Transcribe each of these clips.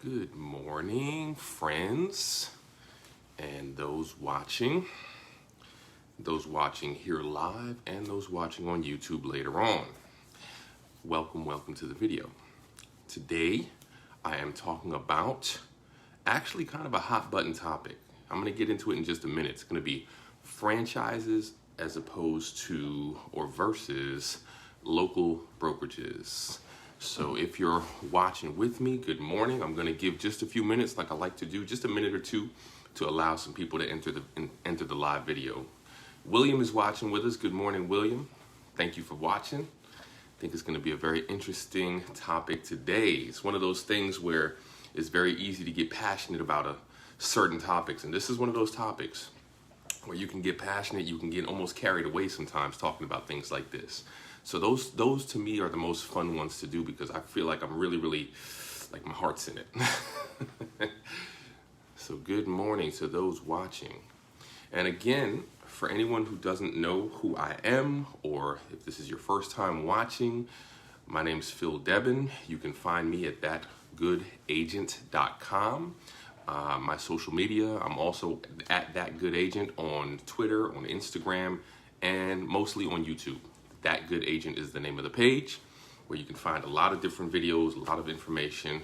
Good morning, friends, and those watching here live and those watching on YouTube later on. Welcome to the video. Today, I am talking about actually kind of a hot button topic. I'm going to get into it in just a minute. It's going to be franchises as opposed to or versus local brokerages. So if you're watching with me, good morning. I'm going to give just a few minutes, like I like to do, just a minute or two to allow some people to enter the live video. William is watching with us. Good morning, William. Thank you for watching. I think it's going to be a very interesting topic today. It's one of those things where it's very easy to get passionate about certain topics, and this is one of those topics where you can get passionate, you can get almost carried away sometimes talking about things like this. So those to me are the most fun ones to do because I feel like I'm really, like my heart's in it. So good morning to those watching. And again, for anyone who doesn't know who I am, or if this is your first time watching, my name's Phil Debin. You can find me at thatgoodagent.com. My social media, I'm also at That Good Agent on Twitter, on Instagram, and mostly on YouTube. That Good Agent is the name of the page where you can find a lot of different videos, a lot of information,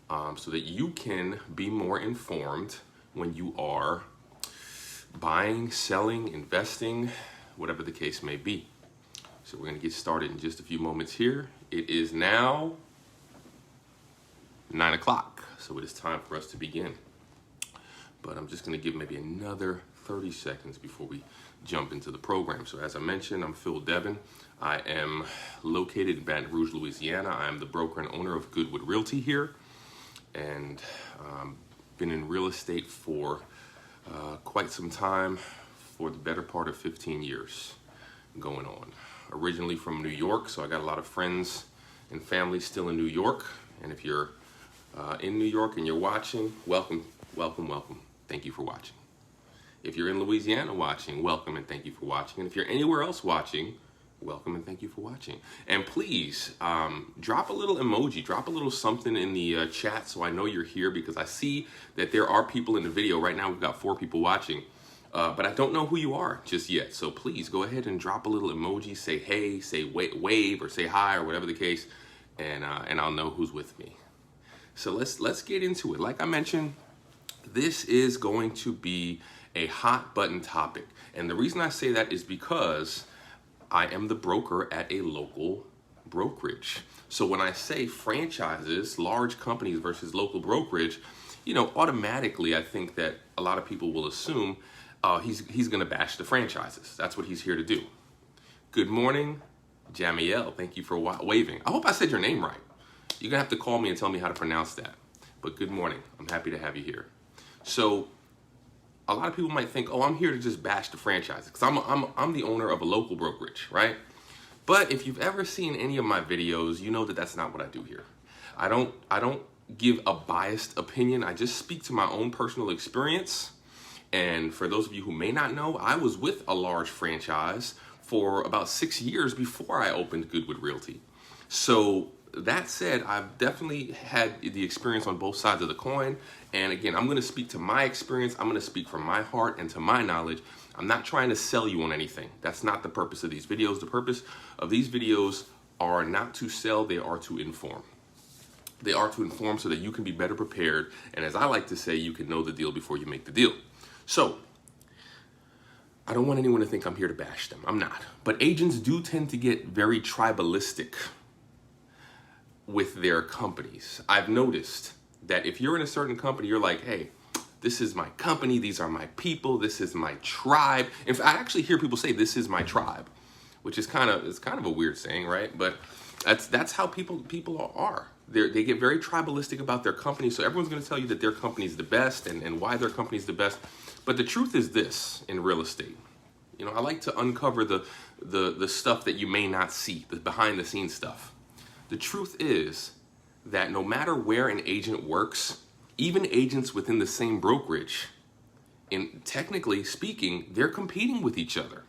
so that you can be more informed when you are buying, selling, investing, whatever the case may be. So we're going to get started in just a few moments here. It is now 9 o'clock, so it is time for us to begin. But I'm just going to give maybe another 30 seconds before we jump into the program. So as I mentioned, I'm Phil Debin. I am located in Baton Rouge, Louisiana. I am the broker and owner of Goodwood Realty here, and been in real estate for quite some time, for the better part of 15 years going on. Originally from New York, so I got a lot of friends and family still in New York. And if you're in New York and you're watching, welcome. Thank you for watching. If you're in Louisiana watching, welcome and thank you for watching. And if you're anywhere else watching, welcome and thank you for watching. And please drop a little emoji, drop a little something in the chat so I know you're here, because I see that there are people in the video. Right now we've got 4 people watching, but I don't know who you are just yet. So please go ahead and drop a little emoji, say hey, say wave, or say hi, or whatever the case, and I'll know who's with me. So let's get into it. Like I mentioned, this is going to be a hot button topic. And the reason I say that is because I am the broker at a local brokerage. So when I say franchises, large companies versus local brokerage, automatically I think that a lot of people will assume he's going to bash the franchises. That's what he's here to do. Good morning, Jamiel. Thank you for waving. I hope I said your name right. You're going to have to call me and tell me how to pronounce that. But good morning. I'm happy to have you here. So a lot of people might think, oh, I'm here to just bash the franchises because I'm the owner of a local brokerage, right? But if you've ever seen any of my videos, you know that that's not what I do here. I don't give a biased opinion. I just speak to my own personal experience. And for those of you who may not know, I was with a large franchise for about 6 years before I opened Goodwood Realty. So that said, I've definitely had the experience on both sides of the coin. And again, I'm going to speak to my experience. I'm going to speak from my heart and to my knowledge. I'm not trying to sell you on anything. That's not the purpose of these videos. The purpose of these videos are not to sell. They are to inform. They are to inform so that you can be better prepared. And as I like to say, you can know the deal before you make the deal. So I don't want anyone to think I'm here to bash them. I'm not. But agents do tend to get very tribalistic with their companies. I've noticed that if you're in a certain company, you're like, hey, this is my company, these are my people, this is my tribe. In fact, I actually hear people say this is my tribe, which is kind of a weird saying, right? But that's how people are. They get very tribalistic about their company, so everyone's going to tell you that their company is the best and why their company is the best. But the truth is this in real estate. I like to uncover the stuff that you may not see, the behind the scenes stuff. The truth is that no matter where an agent works, even agents within the same brokerage, technically speaking, they're competing with each other.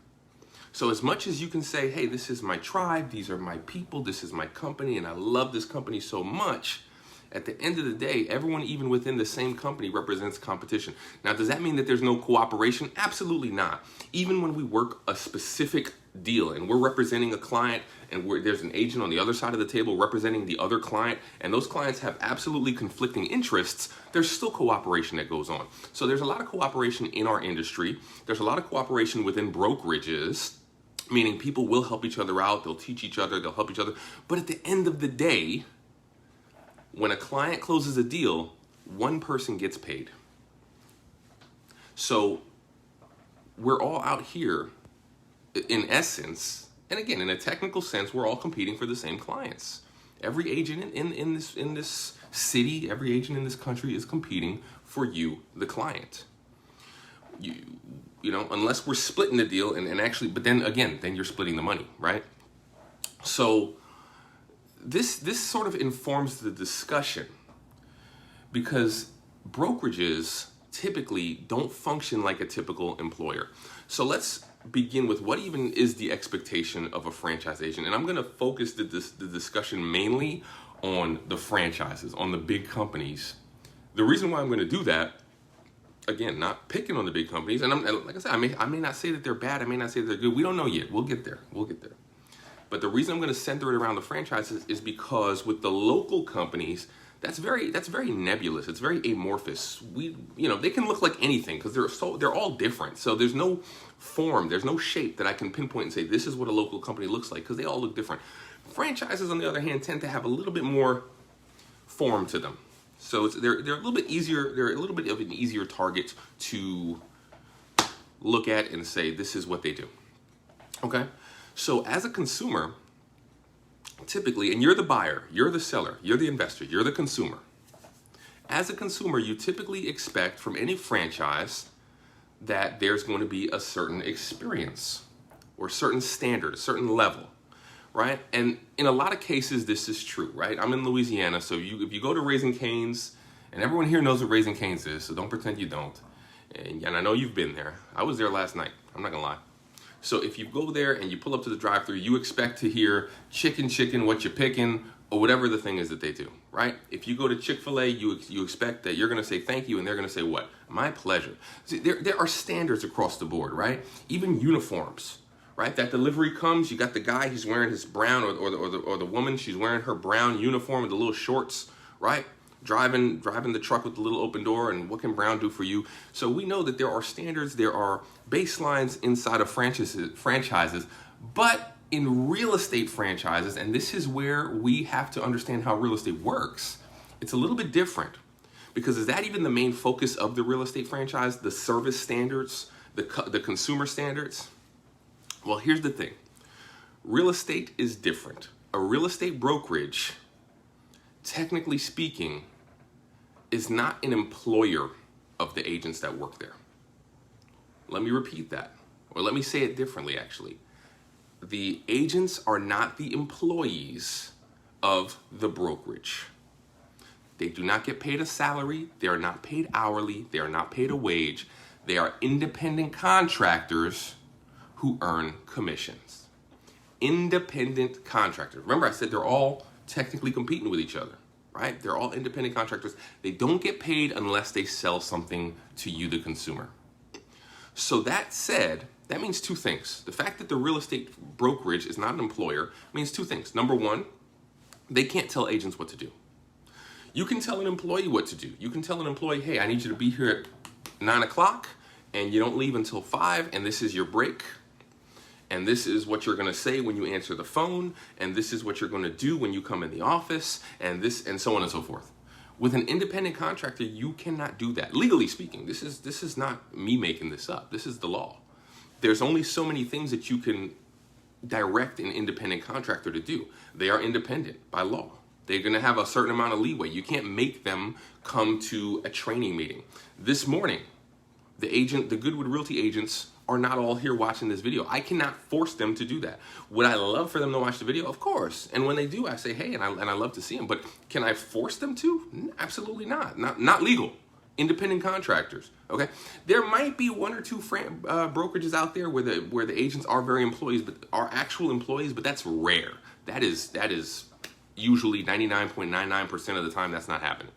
So as much as you can say, hey, this is my tribe, these are my people, this is my company, and I love this company so much, At the end of the day, everyone, even within the same company, represents competition. Now, does that mean that there's no cooperation? Absolutely not. Even when we work a specific deal and we're representing a client and there's an agent on the other side of the table representing the other client, and those clients have absolutely conflicting interests, there's still cooperation that goes on. So there's a lot of cooperation in our industry. There's a lot of cooperation within brokerages, meaning people will help each other out, they'll teach each other, they'll help each other. But at the end of the day, when a client closes a deal, one person gets paid. So we're all out here, in essence, and again, in a technical sense, we're all competing for the same clients. Every agent in this city, every agent in this country is competing for you, the client. You know, unless we're splitting the deal and actually, but then again, then you're splitting the money, right? So this sort of informs the discussion, because brokerages typically don't function like a typical employer. So let's begin with what even is the expectation of a franchise agent. And I'm going to focus the discussion mainly on the franchises, on the big companies. The reason why I'm going to do that, again, not picking on the big companies, and like I said, I may not say that they're bad, I may not say that they're good. We don't know yet. We'll get there. But the reason I'm going to center it around the franchises is because with the local companies, that's very nebulous. It's very amorphous. They can look like anything because they're all different. So there's no form, there's no shape that I can pinpoint and say this is what a local company looks like, because they all look different. Franchises, on the other hand, tend to have a little bit more form to them. So they're a little bit easier. They're a little bit of an easier target to look at and say this is what they do. Okay. So as a consumer, typically, and you're the buyer, you're the seller, you're the investor, you're the consumer. As a consumer, you typically expect from any franchise that there's going to be a certain experience or a certain standard, a certain level, right? And in a lot of cases, this is true, right? I'm in Louisiana, so if you go to Raising Cane's, and everyone here knows what Raising Cane's is, so don't pretend you don't. And I know you've been there. I was there last night. I'm not gonna lie. So if you go there and you pull up to the drive-thru, you expect to hear chicken, what you picking, or whatever the thing is that they do, right? If you go to Chick-fil-A, you expect that you're gonna say thank you, and they're gonna say what? My pleasure. See, there are standards across the board, right? Even uniforms, right? That delivery comes, you got the guy, he's wearing his brown, or the woman, she's wearing her brown uniform with the little shorts, right? Driving the truck with the little open door, and what can brown do for you? So we know that there are standards, there are baselines inside of franchises, but in real estate franchises, and this is where we have to understand how real estate works, it's a little bit different. Because is that even the main focus of the real estate franchise, the service standards, the consumer standards? Well, here's the thing. Real estate is different. A real estate brokerage, technically speaking, is not an employer of the agents that work there. Let me repeat that, or let me say it differently, actually. The agents are not the employees of the brokerage. They do not get paid a salary. They are not paid hourly. They are not paid a wage. They are independent contractors who earn commissions. Independent contractors. Remember, I said they're all technically competing with each other, right? They're all independent contractors. They don't get paid unless they sell something to you, the consumer. So that said, that means two things. The fact that the real estate brokerage is not an employer means two things. Number one, they can't tell agents what to do. You can tell an employee what to do. You can tell an employee, hey, I need you to be here at 9 o'clock and you don't leave until 5, and this is your break. And this is what you're gonna say when you answer the phone, and this is what you're gonna do when you come in the office, and so on and so forth. With an independent contractor, you cannot do that. Legally speaking, this is not me making this up. This is the law. There's only so many things that you can direct an independent contractor to do. They are independent by law. They're gonna have a certain amount of leeway. You can't make them come to a training meeting. This morning, the Goodwood Realty agents are not all here watching this video. I cannot force them to do that. Would I love for them to watch the video? Of course. And when they do, I say, hey, and I love to see them. But can I force them to? Absolutely not. Not legal. Independent contractors. Okay. There might be one or two brokerages out there where the agents are actual employees, but that's rare. That is usually 99.99% of the time, that's not happening.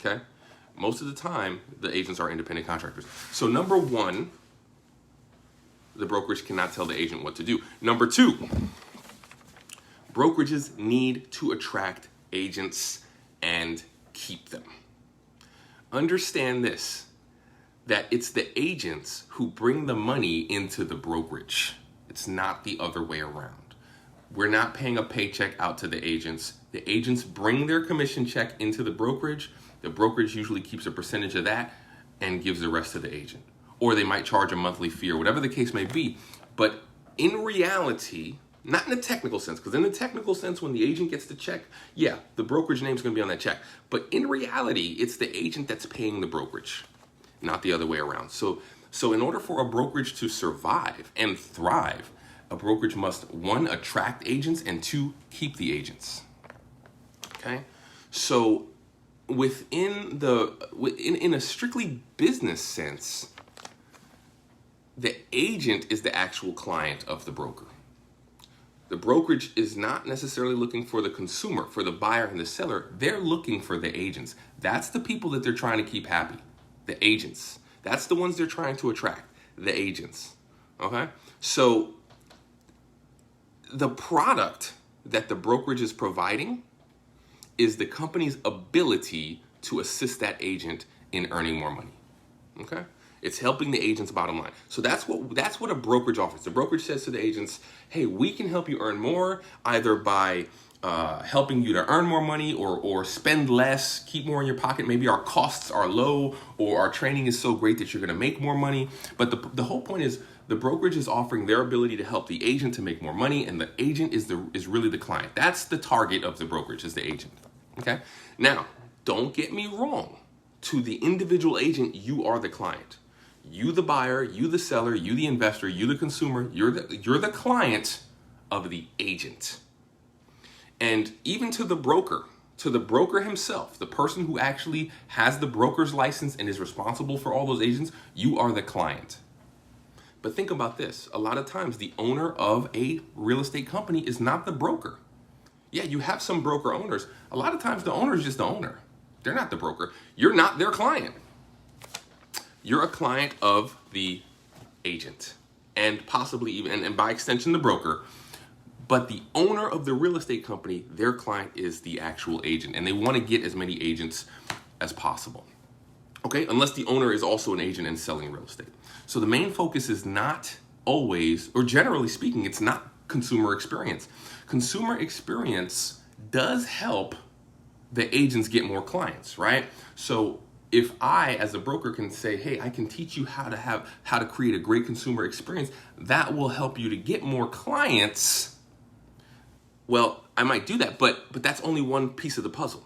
Okay? Most of the time, the agents are independent contractors. So number one, the brokerage cannot tell the agent what to do. Number two, brokerages need to attract agents and keep them. Understand this, that it's the agents who bring the money into the brokerage. It's not the other way around. We're not paying a paycheck out to the agents. The agents bring their commission check into the brokerage. The brokerage usually keeps a percentage of that and gives the rest to the agent. Or they might charge a monthly fee or whatever the case may be. But in reality, not in a technical sense, because in the technical sense, when the agent gets the check, yeah, the brokerage name is going to be on that check. But in reality, it's the agent that's paying the brokerage, not the other way around. So in order for a brokerage to survive and thrive, a brokerage must, one, attract agents, and two, keep the agents. Okay? So in a strictly business sense, the agent is the actual client of the broker. The brokerage is not necessarily looking for the consumer, for the buyer and the seller. They're looking for the agents. That's the people that they're trying to keep happy, the agents. That's the ones they're trying to attract, the agents. Okay? So the product that the brokerage is providing is the company's ability to assist that agent in earning more money. Okay? It's helping the agent's bottom line. So that's what a brokerage offers. The brokerage says to the agents, hey, we can help you earn more either by helping you to earn more money or spend less, keep more in your pocket. Maybe our costs are low or our training is so great that you're going to make more money. But the whole point is the brokerage is offering their ability to help the agent to make more money, and the agent is really the client. That's the target of the brokerage, is the agent. Okay? Now, don't get me wrong. To the individual agent, you are the client. You the buyer, you the seller, you the investor, you the consumer, you're the client of the agent. And even to the broker himself, the person who actually has the broker's license and is responsible for all those agents, you are the client. But think about this. A lot of times the owner of a real estate company is not the broker. Yeah, you have some broker owners. A lot of times the owner is just the owner. They're not the broker. You're not their client. You're a client of the agent and possibly even, and by extension, the broker. But the owner of the real estate company, their client is the actual agent, and they want to get as many agents as possible. Okay, unless the owner is also an agent and selling real estate. So the main focus is not always, or generally speaking, it's not consumer experience. Consumer experience does help the agents get more clients, right? So if I, as a broker, can say, hey, I can teach you how to create a great consumer experience, that will help you to get more clients. Well, I might do that, but that's only one piece of the puzzle.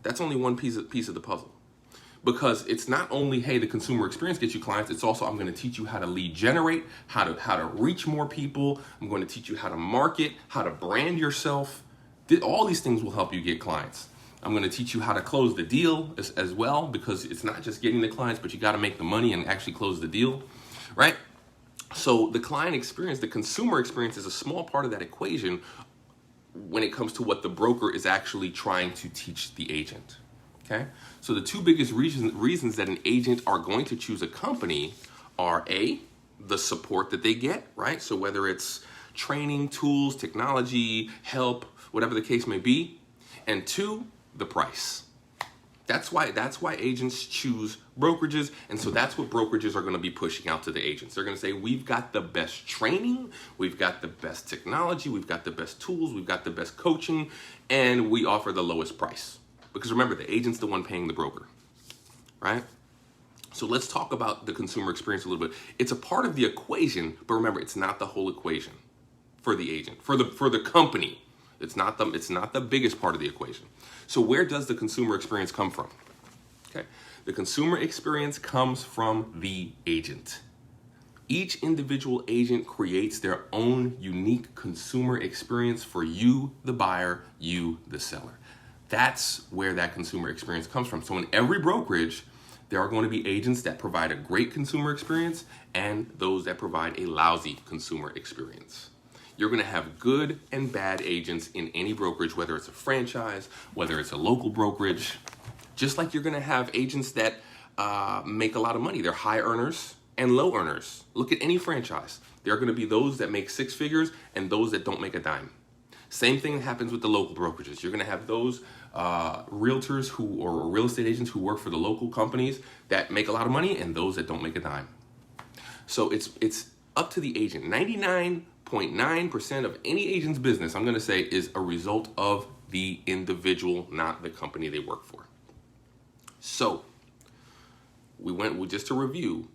That's only one piece of the puzzle. Because it's not only, hey, the consumer experience gets you clients, it's also I'm going to teach you how to lead generate, how to reach more people. I'm going to teach you how to market, how to brand yourself. All these things will help you get clients. I'm going to teach you how to close the deal as well, because it's not just getting the clients, but you got to make the money and actually close the deal, right? So the client experience, the consumer experience, is a small part of that equation when it comes to what the broker is actually trying to teach the agent. Okay, so the two biggest reasons that an agent are going to choose a company are A, the support that they get, right? So whether it's training, tools, technology, help, whatever the case may be, and two, the price. That's why agents choose brokerages, and so that's what brokerages are going to be pushing out to the agents. They're going to say, we've got the best training, we've got the best technology, we've got the best tools, we've got the best coaching, and we offer the lowest price. Because remember, the agent's the one paying the broker, right? So let's talk about the consumer experience a little bit. It's a part of the equation, but remember, it's not the whole equation for the agent, for the company. It's not the biggest part of the equation. So where does the consumer experience come from? Okay, the consumer experience comes from the agent. Each individual agent creates their own unique consumer experience for you, the buyer, you, the seller. That's where that consumer experience comes from. So in every brokerage, there are going to be agents that provide a great consumer experience and those that provide a lousy consumer experience. You're going to have good and bad agents in any brokerage, whether it's a franchise, whether it's a local brokerage. Just like you're going to have agents that make a lot of money. They're high earners and low earners. Look at any franchise. There are going to be those that make six figures and those that don't make a dime. Same thing happens with the local brokerages. You're going to have those realtors or real estate agents who work for the local companies that make a lot of money and those that don't make a dime. So it's up to the agent. 99.9% of any agent's business, I'm going to say, is a result of the individual, not the company they work for. So just to review,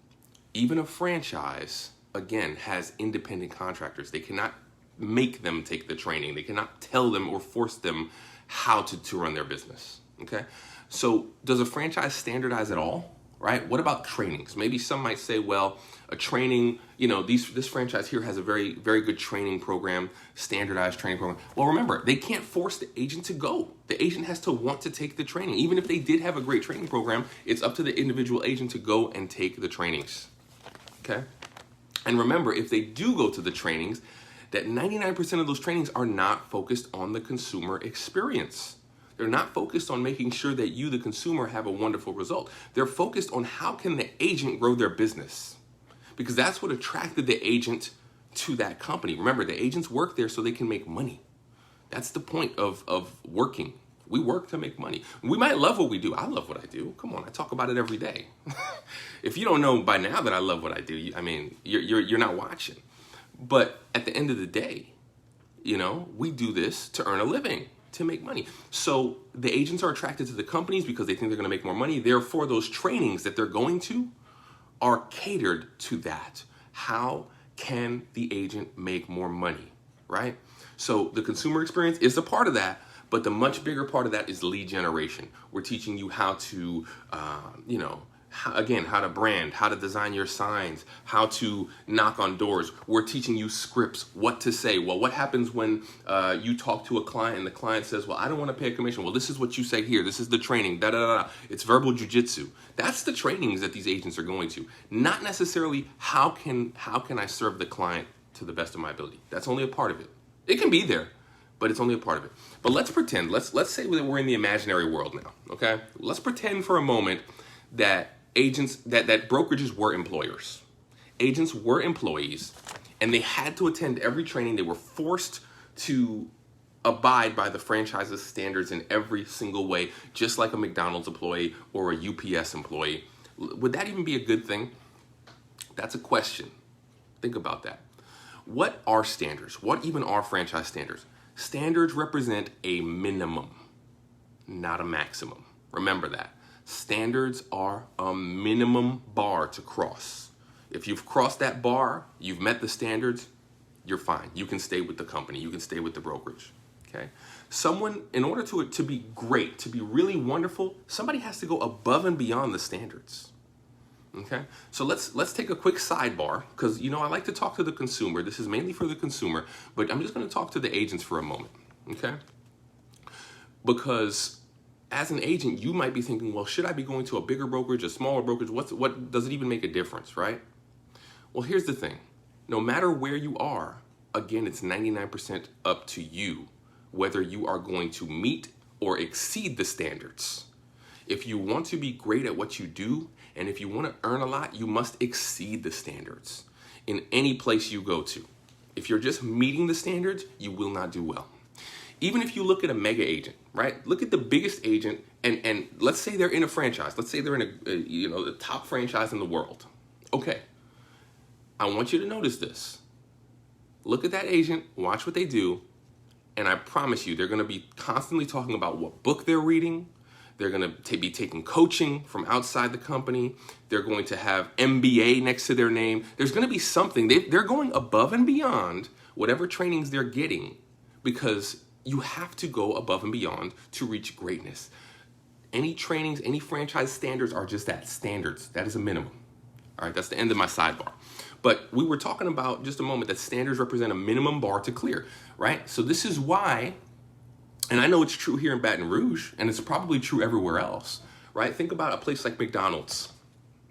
even a franchise, again, has independent contractors. They cannot make them take the training. They cannot tell them or force them how to run their business. Okay. So does a franchise standardize at all? Right? What about trainings? Maybe some might say, well, a training, this franchise here has a very, very good training program, standardized training program. Well, remember, they can't force the agent to go. The agent has to want to take the training. Even if they did have a great training program, it's up to the individual agent to go and take the trainings. Okay? And remember, if they do go to the trainings, that 99% of those trainings are not focused on the consumer experience. They're not focused on making sure that you, the consumer, have a wonderful result. They're focused on how can the agent grow their business, because that's what attracted the agent to that company. Remember, the agents work there so they can make money. That's the point of working. We work to make money. We might love what we do. I love what I do. Come on, I talk about it every day. If you don't know by now that I love what I do, you're not watching. But at the end of the day, we do this to earn a living, to make money. So the agents are attracted to the companies because they think they're going to make more money. Therefore, those trainings that they're going to are catered to that. How can the agent make more money, right? So the consumer experience is a part of that, but the much bigger part of that is lead generation. We're teaching you how to, how to brand, how to design your signs, how to knock on doors. We're teaching you scripts, what to say. Well, what happens when you talk to a client and the client says, well, I don't want to pay a commission. Well, this is what you say here. This is the training, da-da-da-da. It's verbal jujitsu. That's the trainings that these agents are going to. Not necessarily how can I serve the client to the best of my ability. That's only a part of it. It can be there, but it's only a part of it. But let's pretend, let's say that we're in the imaginary world now, okay? Let's pretend for a moment that that brokerages were employers. Agents were employees, and they had to attend every training. They were forced to abide by the franchise's standards in every single way, just like a McDonald's employee or a UPS employee. Would that even be a good thing? That's a question. Think about that. What are standards? What even are franchise standards? Standards represent a minimum, not a maximum. Remember that. Standards are a minimum bar to cross. If you've crossed that bar, you've met the standards, you're fine. You can stay with the company. You can stay with the brokerage. Okay? Someone, in order to be great, to be really wonderful, somebody has to go above and beyond the standards. Okay? So let's take a quick sidebar, because I like to talk to the consumer. This is mainly for the consumer, but I'm just going to talk to the agents for a moment. Okay? Because as an agent, you might be thinking, well, should I be going to a bigger brokerage, a smaller brokerage? What does it even make a difference, right? Well, here's the thing. No matter where you are, again, it's 99% up to you whether you are going to meet or exceed the standards. If you want to be great at what you do, and if you want to earn a lot, you must exceed the standards in any place you go to. If you're just meeting the standards, you will not do well. Even if you look at a mega agent, right? Look at the biggest agent, and let's say they're in a franchise. Let's say they're in the top franchise in the world. Okay, I want you to notice this. Look at that agent, watch what they do, and I promise you, they're going to be constantly talking about what book they're reading. They're going to be taking coaching from outside the company. They're going to have MBA next to their name. There's going to be something. They're going above and beyond whatever trainings they're getting, because you have to go above and beyond to reach greatness. Any trainings, any franchise standards are just that, standards. That is a minimum. All right, that's the end of my sidebar. But we were talking about just a moment that standards represent a minimum bar to clear, right? So this is why, and I know it's true here in Baton Rouge, and it's probably true everywhere else, right? Think about a place like McDonald's,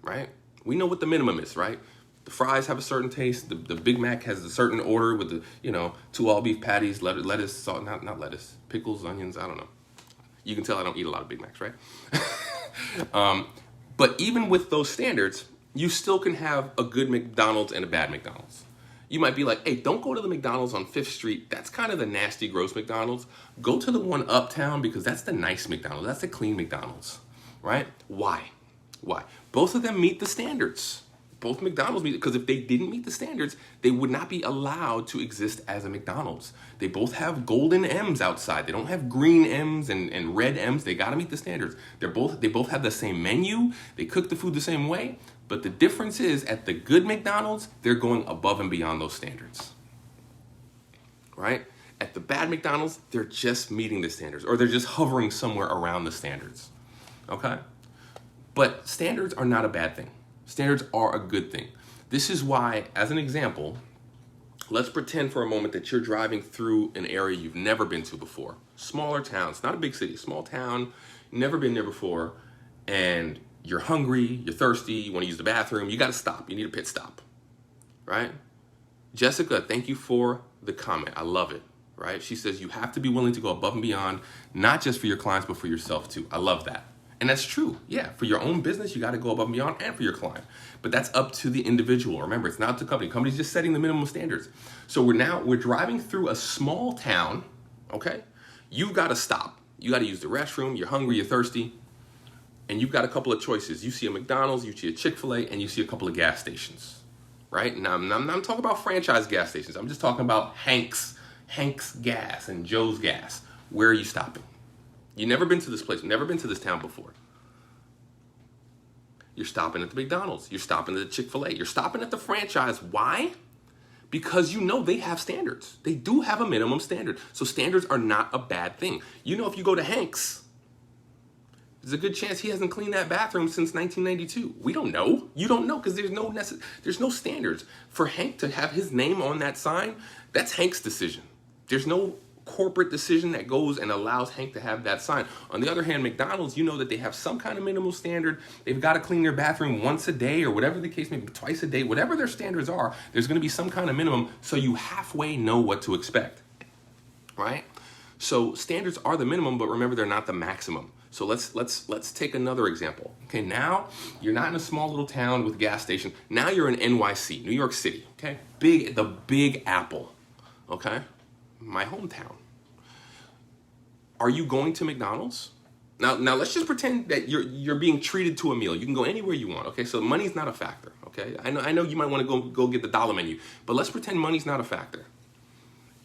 right? We know what the minimum is, right? The fries have a certain taste. The Big Mac has a certain order with the, 2 all beef patties, lettuce, salt, not lettuce, pickles, onions, I don't know. You can tell I don't eat a lot of Big Macs, right? But even with those standards, you still can have a good McDonald's and a bad McDonald's. You might be like, hey, don't go to the McDonald's on 5th Street. That's kind of the nasty, gross McDonald's. Go to the one uptown because that's the nice McDonald's. That's the clean McDonald's, right? Why? Both of them meet the standards. Both McDonald's meet, because if they didn't meet the standards, they would not be allowed to exist as a McDonald's. They both have golden M's outside. They don't have green M's and red M's. They got to meet the standards. They both have the same menu. They cook the food the same way. But the difference is, at the good McDonald's, they're going above and beyond those standards, right? At the bad McDonald's, they're just meeting the standards, or they're just hovering somewhere around the standards, okay? But standards are not a bad thing. Standards are a good thing. This is why, as an example, let's pretend for a moment that you're driving through an area you've never been to before. Smaller towns, not a big city, small town, never been there before, and you're hungry, you're thirsty, you want to use the bathroom, you got to stop. You need a pit stop, right? Jessica, thank you for the comment. I love it, right? She says you have to be willing to go above and beyond, not just for your clients, but for yourself too. I love that. And that's true. Yeah, for your own business, you got to go above and beyond, and for your client. But that's up to the individual. Remember, it's not the company. The company's just setting the minimum standards. So we're driving through a small town, okay? You've got to stop. You got to use the restroom. You're hungry, you're thirsty. And you've got a couple of choices. You see a McDonald's, you see a Chick-fil-A, and you see a couple of gas stations, right? Now, I'm not talking about franchise gas stations. I'm just talking about Hank's Gas and Joe's Gas. Where are you stopping? You've never been to this place, never been to this town before. You're stopping at the McDonald's. You're stopping at the Chick-fil-A. You're stopping at the franchise. Why? Because they have standards. They do have a minimum standard. So standards are not a bad thing. If you go to Hank's, there's a good chance he hasn't cleaned that bathroom since 1992. We don't know. You don't know because there's no standards. For Hank to have his name on that sign, that's Hank's decision. There's no corporate decision that goes and allows Hank to have that sign. On the other hand, McDonald's, that they have some kind of minimal standard. They've got to clean their bathroom once a day or whatever the case may be, twice a day. Whatever their standards are, there's going to be some kind of minimum so you halfway know what to expect, right? So standards are the minimum, but remember, they're not the maximum. So let's take another example. Okay, now you're not in a small little town with a gas station. Now you're in NYC, New York City. Okay, the Big Apple. Okay, my hometown. Are you going to McDonald's? Now let's just pretend that you're being treated to a meal. You can go anywhere you want. Okay, so money's not a factor. Okay, I know you might want to go get the dollar menu, but let's pretend money's not a factor.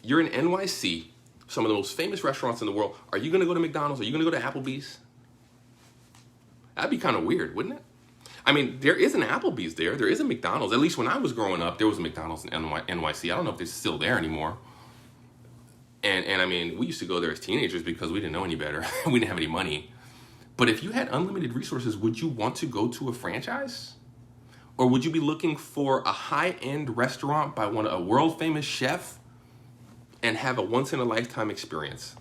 You're in NYC. Some of the most famous restaurants in the world. Are you going to go to McDonald's? Are you going to go to Applebee's? That'd be kind of weird, wouldn't it? I mean, there is an Applebee's there. There is a McDonald's. At least when I was growing up, there was a McDonald's in NYC. I don't know if it's still there anymore. And I mean, we used to go there as teenagers because we didn't know any better. We didn't have any money. But if you had unlimited resources, would you want to go to a franchise? Or would you be looking for a high-end restaurant by a world-famous chef and have a once-in-a-lifetime experience?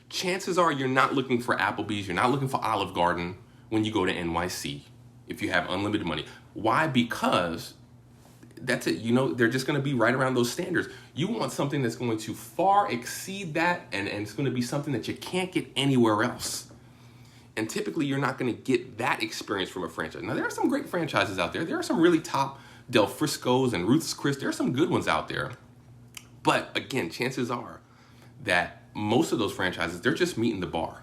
Chances are you're not looking for Applebee's, you're not looking for Olive Garden when you go to NYC if you have unlimited money. Why? Because that's it. They're just going to be right around those standards. You want something that's going to far exceed that, and it's going to be something that you can't get anywhere else. And typically, you're not going to get that experience from a franchise. Now, there are some great franchises out there. There are some really top Del Frisco's and Ruth's Chris. There are some good ones out there. But again, chances are that most of those franchises, they're just meeting the bar.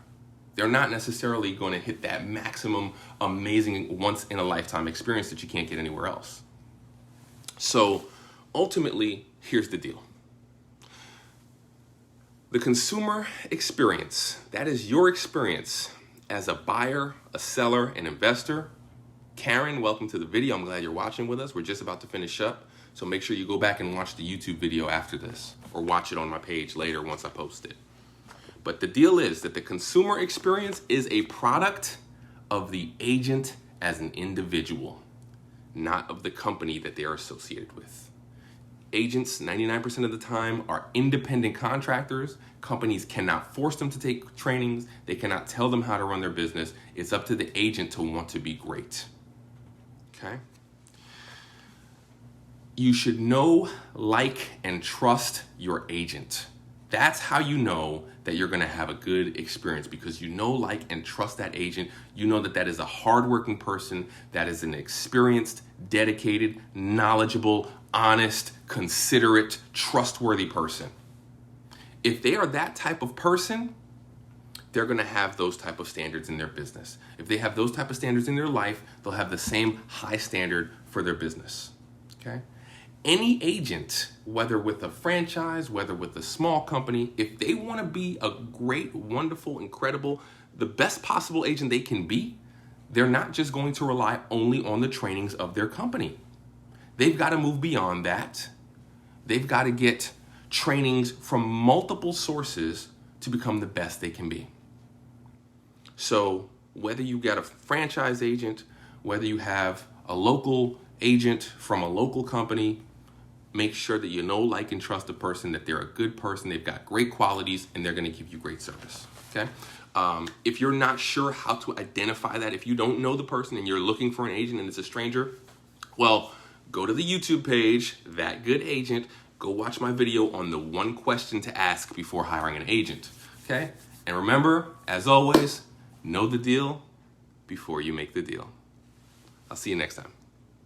They're not necessarily going to hit that maximum amazing once-in-a-lifetime experience that you can't get anywhere else. So ultimately, here's the deal. The consumer experience, that is your experience as a buyer, a seller, an investor. Karen, welcome to the video. I'm glad you're watching with us. We're just about to finish up. So make sure you go back and watch the YouTube video after this, or watch it on my page later once I post it. But the deal is that the consumer experience is a product of the agent as an individual, not of the company that they are associated with. Agents, 99% of the time, are independent contractors. Companies cannot force them to take trainings. They cannot tell them how to run their business. It's up to the agent to want to be great. Okay? You should know, like, and trust your agent. That's how you know that you're going to have a good experience, because you know, like, and trust that agent. You know that that is a hardworking person, that is an experienced, dedicated, knowledgeable, honest, considerate, trustworthy person. If they are that type of person, they're going to have those type of standards in their business. If they have those type of standards in their life, they'll have the same high standard for their business. Okay? Any agent, whether with a franchise, whether with a small company, if they want to be a great, wonderful, incredible, the best possible agent they can be, they're not just going to rely only on the trainings of their company. They've got to move beyond that. They've got to get trainings from multiple sources to become the best they can be. So whether you got a franchise agent, whether you have a local agent from a local company, make sure that you know, like, and trust the person, that they're a good person, they've got great qualities, and they're going to give you great service. Okay? If you're not sure how to identify that, if you don't know the person and you're looking for an agent and it's a stranger, well, go to the YouTube page, That Good Agent. Go watch my video on the 1 question to ask before hiring an agent. Okay? And remember, as always, know the deal before you make the deal. I'll see you next time.